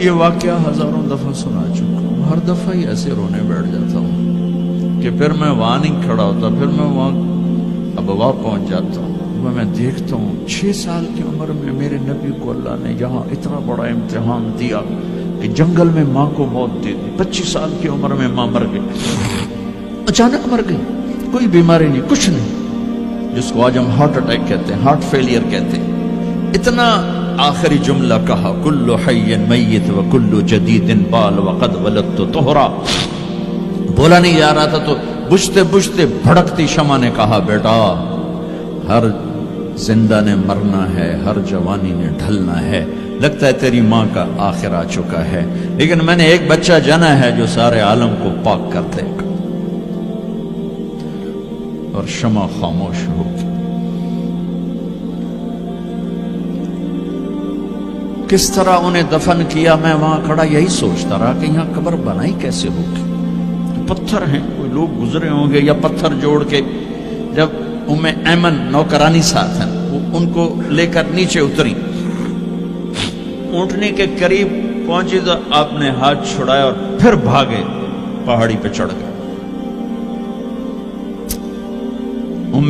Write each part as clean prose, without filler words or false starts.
یہ واقعہ ہزاروں دفعہ سنا چکا ہوں، ہر دفعہ ہی ایسے رونے بیٹھ جاتا ہوں کہ پھر میں وہاں نہیں کھڑا ہوتا، پھر میں وہاں ابوا پہنچ جاتا ہوں۔ میں دیکھتا ہوں 6 سال کی عمر میں میرے نبی کو اللہ نے یہاں اتنا بڑا امتحان دیا کہ جنگل میں ماں کو موت دے دی۔ 25 سال کی عمر میں ماں مر گئی، اچانک مر گئی، کوئی بیماری نہیں، کچھ نہیں، جس کو آج ہم ہارٹ اٹیک کہتے ہیں، ہارٹ فیلئر کہتے ہیں۔ اتنا آخری جملہ کہا، کل حی میت و کل جدید بال وقد ولدت طہرا۔ بولا نہیں جا رہا تھا تو بجھتے بجھتے بھڑکتی شمع نے کہا، بیٹا ہر زندہ نے مرنا ہے، ہر جوانی نے ڈھلنا ہے، لگتا ہے تیری ماں کا آخر آ چکا ہے، لیکن میں نے ایک بچہ جنا ہے جو سارے عالم کو پاک کر دے گا۔ اور شمع خاموش ہو گئی۔ کس طرح انہیں دفن کیا، میں وہاں کھڑا یہی سوچتا رہا کہ یہاں قبر بنائی کیسے ہوگی؟ پتھر ہیں، کوئی لوگ گزرے ہوں گے یا پتھر جوڑ کے۔ جب ایمن نوکرانی ساتھ ہیں، وہ ان کو لے کر نیچے اتری، اونٹنی کے قریب پہنچی تو آپ نے ہاتھ چھڑایا اور پھر بھاگے، پہاڑی پہ چڑھ گئے۔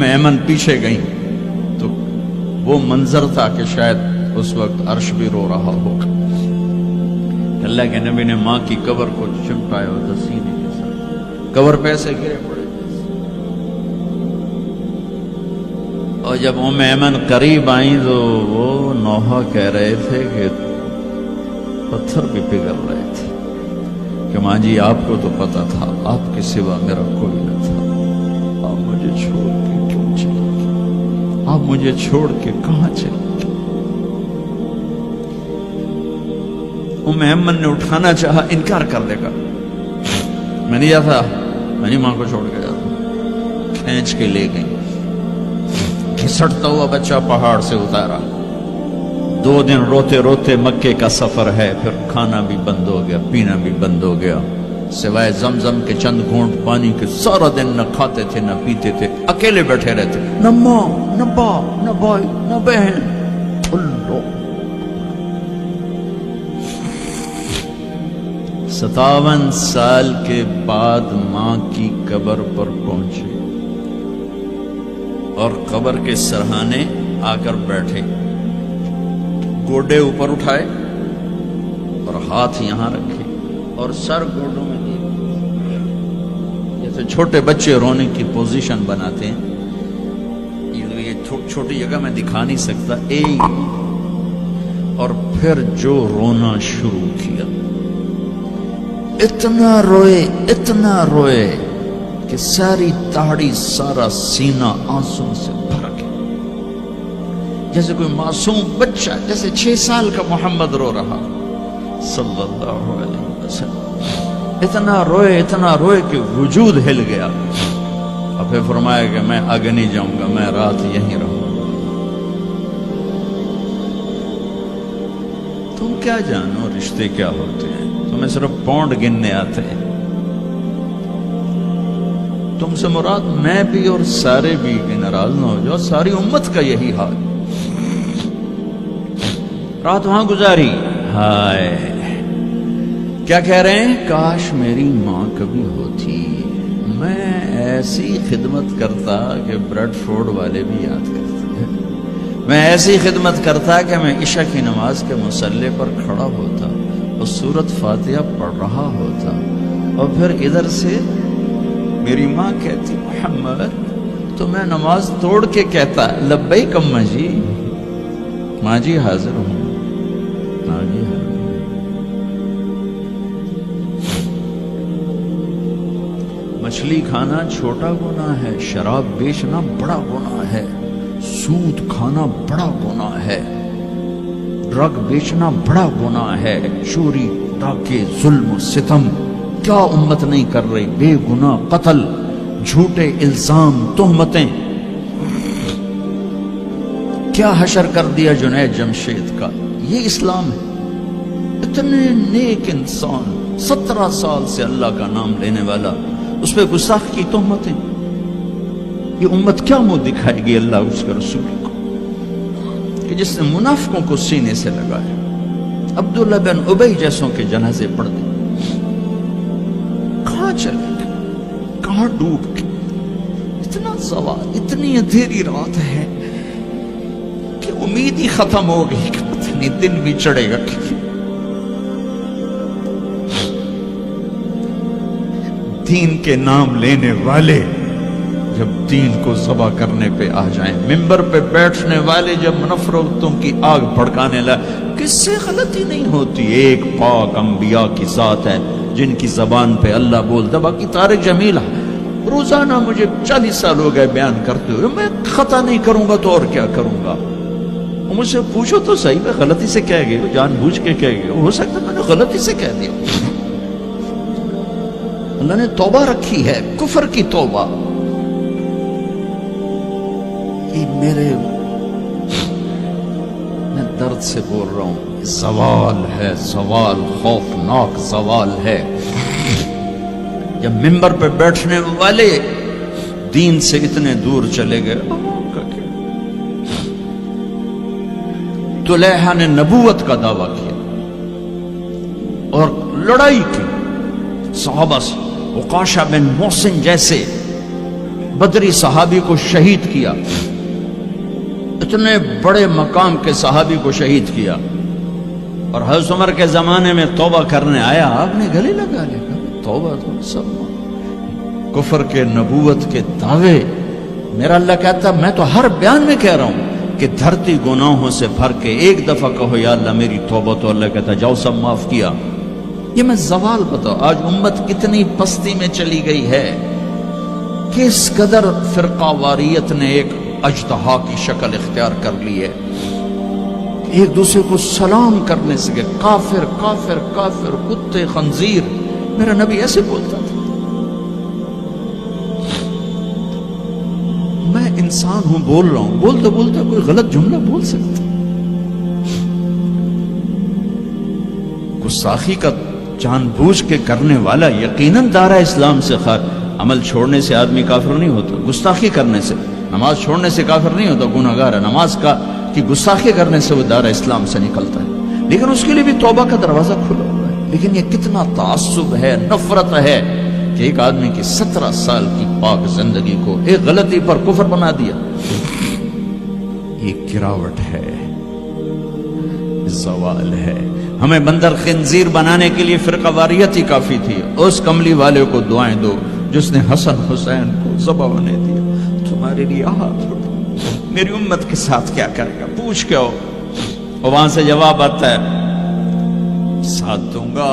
ایمن پیچھے گئیں تو وہ منظر تھا کہ شاید اس وقت عرش بھی رو رہا ہوگا۔ اللہ کے نبی نے ماں کی قبر کو چمٹایا اور سینے کے ساتھ قبر پہ ایسے گرے پڑے۔ اور جب ایمن قریب آئیں تو وہ نوحہ کہہ رہے تھے کہ پتھر بھی پگھل رہے تھے کہ ماں جی آپ کو تو پتا تھا آپ کے سوا میرا کوئی نہ تھا، آپ مجھے چھوڑ کے کیوں چلے گئے؟ آپ مجھے چھوڑ کے کہاں چلے گئے؟ ایمن نے اٹھانا چاہا، انکار کر دے گا، میں نہیں جاتا، میں نہیں ماں کو چھوڑ کے جاتا۔ کھینچ کے لے گئی، گھسٹتا ہوا بچہ پہاڑ سے اتارا۔ 2 دن روتے روتے مکے کا سفر ہے، پھر کھانا بھی بند ہو گیا، پینا بھی بند ہو گیا، سوائے زمزم کے چند گھونٹ پانی کے سارا دن نہ کھاتے تھے نہ پیتے تھے، اکیلے بیٹھے رہتے، نہ ماں نہ باپ نہ بھائی نہ بہن۔ اللہ 57 سال کے بعد ماں کی قبر پر پہنچے اور قبر کے سرہانے آ کر بیٹھے، گوڈے اوپر اٹھائے اور ہاتھ یہاں رکھے اور سر گوڈوں میں دیے، جیسے چھوٹے بچے رونے کی پوزیشن بناتے ہیں۔ یہ چھوٹی جگہ میں دکھا نہیں سکتا، اور پھر جو رونا شروع کیا، اتنا روئے کہ ساری داڑھی سارا سینہ آنسوں سے بھر گیا، جیسے کوئی معصوم بچہ، جیسے 6 سال کا محمد رو رہا صلی اللہ علیہ وسلم۔ اتنا روئے کہ وجود ہل گیا، اور پھر فرمایا کہ میں آگے نہیں جاؤں گا، میں رات یہیں رہوں گا۔ تم کیا جانو رشتے کیا ہوتے ہیں، تمہیں صرف پونڈ گننے آتے ہیں۔ تم سے مراد میں بھی اور سارے بھی، کہ ناراض نہ ہو جاؤ، ساری امت کا یہی حال۔ رات وہاں گزاری، ہائے کیا کہہ رہے ہیں، کاش میری ماں کبھی ہوتی، میں ایسی خدمت کرتا کہ بریڈ فورڈ والے بھی یاد کرتے ہیں، میں ایسی خدمت کرتا کہ میں عشاء کی نماز کے مصلے پر کھڑا ہوتا اور سورۃ فاتحہ پڑھ رہا ہوتا، اور پھر ادھر سے میری ماں کہتی محمد، تو میں نماز توڑ کے کہتا لبیک اماں جی، ماں جی حاضر ہوں، ماں جی حاضر۔ مچھلی کھانا چھوٹا گناہ ہے، شراب بیچنا بڑا گناہ ہے، سود کھانا بڑا گناہ ہے، ڈرگ بیچنا بڑا گناہ ہے، چوری ڈاکے ظلم و ستم کیا امت نہیں کر رہی، بے گناہ قتل، جھوٹے الزام تہمتیں، کیا حشر کر دیا جنید جمشید کا۔ یہ اسلام ہے۔ اتنے نیک انسان، 17 سال سے اللہ کا نام لینے والا، اس پہ گستاخ کی تہمتیں، یہ امت کیا منہ دکھائے گی اللہ اس کے رسول کو، کہ جس نے منافقوں کو سینے سے لگایا، عبداللہ بن ابی جیسوں کے جنازے پڑھ دیں. کہاں چلے گئے, کہاں ڈوب کے. اتنا زوال, اتنی اندھیری رات ہے کہ امید ہی ختم ہو گئی کہ پتہ نہیں دن بھی چڑھے گا. دین کے نام لینے والے جب دین کو ذبح کرنے پہ آ جائیں, ممبر پہ بیٹھنے والے جب نفرتوں کی آگ بھڑکانے لائے, کس سے غلطی نہیں ہوتی. ایک پاک انبیاء کی ذات ہے جن کی زبان پہ اللہ بولتا. باقی طارق جمیل روزانہ مجھے 40 سال ہو گئے بیان کرتے ہوئے, میں خطا نہیں کروں گا تو اور کیا کروں گا. مجھ سے پوچھو تو صحیح, میں غلطی سے کہہ گئے, جان بوجھ کے کہہ گئے, ہو سکتا میں نے غلطی سے کہہ دیا. اللہ نے توبہ رکھی ہے, کفر کی توبہ. میرے میں درد سے بول رہا ہوں, زوال ہے, زوال, خوفناک زوال ہے. جب ممبر پہ بیٹھنے والے دین سے اتنے دور چلے گئے. طلحہ نے نبوت کا دعویٰ کیا اور لڑائی کی صحابہ سے. عکاشہ بن محسن جیسے بدری صحابی کو شہید کیا, اتنے بڑے مقام کے صحابی کو شہید کیا. اور حضرت عمر کے زمانے میں توبہ کرنے آیا, آپ نے گلے لگا لیا, توبہ تو سب کفر کے نبوت کے دعوے. میرا اللہ کہتا میں تو ہر بیان میں کہہ رہا ہوں کہ دھرتی گناہوں سے بھر کے ایک دفعہ کہو یا اللہ میری توبہ, تو اللہ کہتا جاؤ سب معاف کیا. یہ میں زوال بتاؤ. آج امت کتنی پستی میں چلی گئی ہے, کس قدر فرقہ واریت نے ایک اجتہا کی شکل اختیار کر لی ہے. ایک دوسرے کو سلام کرنے سے کافر کافر کافر, کتے خنزیر. میرا نبی ایسے بولتا تھا. میں انسان ہوں, بول رہا ہوں, بولتا بولتا کوئی غلط جملہ بول سکتا. گستاخی کا جان بوجھ کے کرنے والا یقیناً دارہ اسلام سے عمل چھوڑنے سے آدمی کافر نہیں ہوتا. گستاخی کرنے سے, نماز چھوڑنے سے کافر نہیں ہوتا, گناہ گار ہے. نماز کی گستاخی کرنے سے وہ دارہ اسلام سے نکلتا ہے, لیکن اس کے لیے بھی توبہ کا دروازہ کھلا ہوا ہے. لیکن یہ کتنا تعصب ہے, نفرت ہے کہ ایک آدمی کی 17 سال کی پاک زندگی کو ایک غلطی پر کفر بنا دیا. یہ گراوٹ ہے, زوال ہے. ہمیں بندر خنزیر بنانے کے لیے فرقہ واریت ہی کافی تھی. اس کملی والے کو دعائیں دو جس نے حسن حسین کو ذبح ہونے دیا. تمہارے لیے میری امت کے ساتھ کیا کرے گا, پوچھ کے ہو. اور وہاں سے جواب آتا ہے ساتھ دوں گا.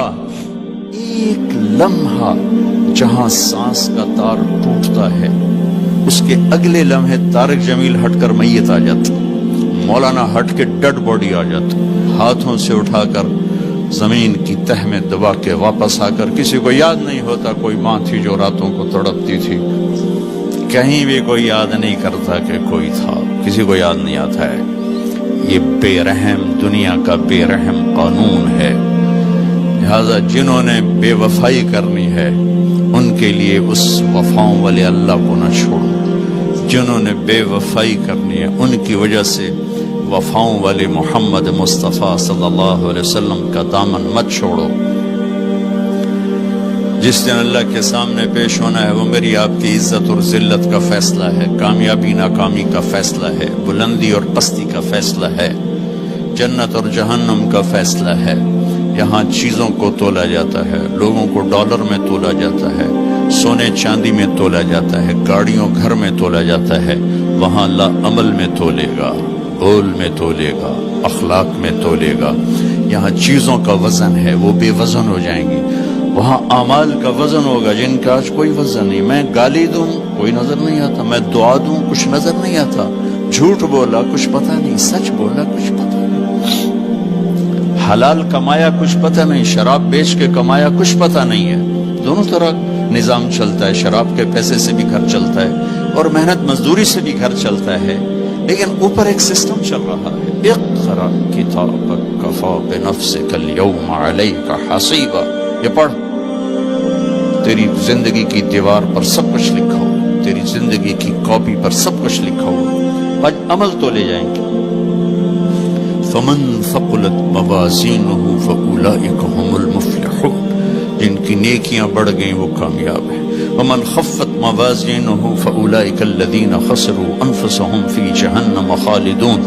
ایک لمحہ جہاں سانس کا تار ٹوٹتا ہے, اس کے اگلے لمحے طارق جمیل ہٹ کر میت آ جاتا, مولانا ہٹ کے ڈیڈ باڈی آ جاتا, ہاتھوں سے اٹھا کر زمین کی تہ میں دبا کے واپس آ کر. کسی کو یاد نہیں ہوتا کوئی ماں تھی جو راتوں کو تڑپتی تھی, کہیں بھی کوئی یاد نہیں کرتا کہ کوئی تھا, کسی کو یاد نہیں آتا ہے. یہ بے رحم دنیا کا بے رحم قانون ہے. لہذا جنہوں نے بے وفائی کرنی ہے ان کے لیے اس وفاؤں والے اللہ کو نہ چھوڑو. جنہوں نے بے وفائی کرنی ہے ان کی وجہ سے وفاؤں والے محمد مصطفیٰ صلی اللہ علیہ وسلم کا دامن مت چھوڑو. جس دن اللہ کے سامنے پیش ہونا ہے وہ میری آپ کی عزت اور ذلت کا فیصلہ ہے, کامیابی ناکامی کا فیصلہ ہے, بلندی اور پستی کا فیصلہ ہے, جنت اور جہنم کا فیصلہ ہے. یہاں چیزوں کو تولا جاتا ہے, لوگوں کو ڈالر میں تولا جاتا ہے, سونے چاندی میں تولا جاتا ہے, گاڑیوں گھر میں تولا جاتا ہے. وہاں اللہ عمل میں تولے گا, بول میں تولے گا, اخلاق میں تولے گا. یہاں چیزوں کا وزن ہے, وہ بے وزن ہو جائیں گی. وہاں اعمال کا وزن ہوگا جن کا آج کوئی وزن نہیں. میں گالی دوں کوئی نظر نہیں آتا, میں دعا دوں کچھ نظر نہیں آتا, جھوٹ بولا کچھ پتہ نہیں, سچ بولا کچھ پتہ نہیں, حلال کمایا کچھ پتہ نہیں, شراب بیچ کے کمایا کچھ پتہ نہیں ہے. دونوں طرح نظام چلتا ہے, شراب کے پیسے سے بھی گھر چلتا ہے اور محنت مزدوری سے بھی گھر چلتا ہے, لیکن اوپر ایک سسٹم چل رہا ہے. اقرأ کتابک کفی بنفسک اليوم علیک حسیبا. یہ پڑھ, تیری زندگی کی دیوار پر سب کچھ لکھا ہو, تیری زندگی کی کاپی پر سب کچھ لکھا ہو. آج عمل تو لے جائیں گے. فمن ثقلت موازینہ فاولئک هم المفلحون، جن کی نیکیاں بڑھ گئیں وہ کامیاب ہیں۔ ومن خفت موازینہ فاولئک الذین خسروا انفسهم فی جہنم خالدون،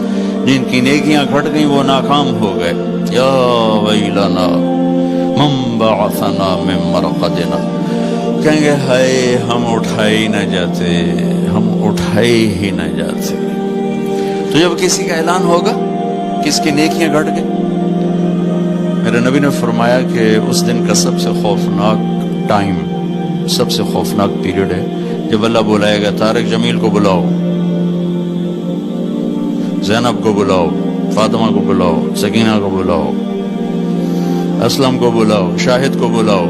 جن کی نیکیاں گھٹ گئیں وہ ناکام ہو گئے۔ یا ویلنا من بعثنا من مرقدنا، کہیں گے ہائے ہم اٹھائے ہی نہ جاتے، ہم اٹھائے ہی نہ جاتے۔ تو جب کسی کا اعلان ہوگا کس کی نیکیاں گھٹ گئی، میرے نبی نے فرمایا کہ اس دن کا سب سے خوفناک ٹائم، سب سے خوفناک پیریڈ ہے جب اللہ بلائے گا طارق جمیل کو بلاؤ، زینب کو بلاؤ، فاطمہ کو بلاؤ، سکینہ کو بلاؤ، اسلم کو بلاؤ، شاہد کو بلاؤ،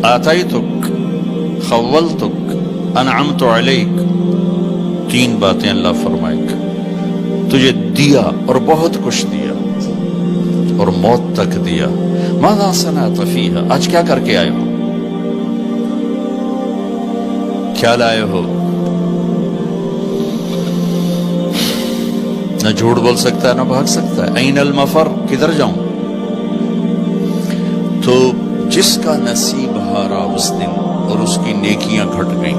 آتیتک خولتک انعمت علیک، تین باتیں اللہ فرمائے گا، تجھے دیا اور بہت کچھ دیا اور موت تک دیا۔ ماذا صنعت فیہا، آج کیا کر کے آئے ہو، کیا لائے ہو؟ نہ جھوٹ بول سکتا ہے نہ بھاگ سکتا ہے۔ این المفر، کدھر جاؤں؟ تو جس کا نصیب ہارا اس دن اور اس کی نیکیاں گھٹ گئیں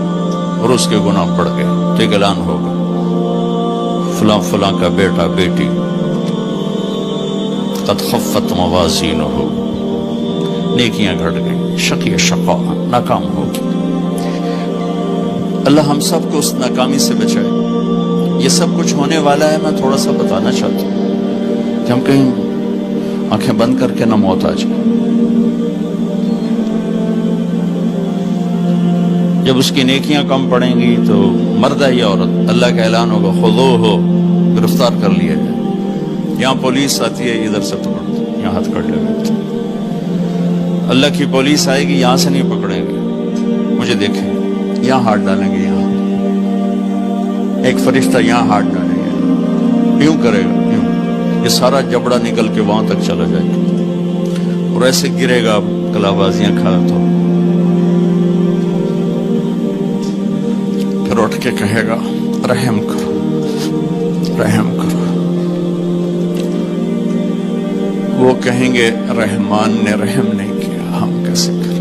اور اس کے گناہ بڑھ گئے تو ایک اعلان ہوگا، فلاں فلاں کا بیٹا بیٹی قد خفت موازینہ، نیکیاں گھٹ گئیں، شقی شقا، ناکام ہوگی۔ اللہ ہم سب کو اس ناکامی سے بچائے۔ یہ سب کچھ ہونے والا ہے، میں تھوڑا سا بتانا چاہتا ہوں کہ ہم کہیں آنکھیں بند کر کے نہ موت آ جائے۔ جب اس کی نیکیاں کم پڑیں گی تو مرد ہے یا عورت، اللہ کا اعلان ہوگا خذوہ، گرفتار کر لیا جائے۔ یہاں پولیس آتی ہے، ادھر سے پکڑ دو، یہاں ہاتھ کر لے۔ اللہ کی پولیس آئے گی، یہاں سے نہیں پکڑیں گے، مجھے دیکھیں، یہاں ہاتھ ڈالیں گے، یہاں ایک فرشتہ یہاں ہاتھ ڈالیں گے، یوں کرے گا، یوں، یہ سارا جبڑا نکل کے وہاں تک چلا جائے گا اور ایسے گرے گا، کلا بازیاں کھا تو پھر اٹھ کے کہے گا رحم کرو، رحم کرو۔ وہ کہیں گے رحمان نے رحم نہیں کیا، ہم کیسے کریں؟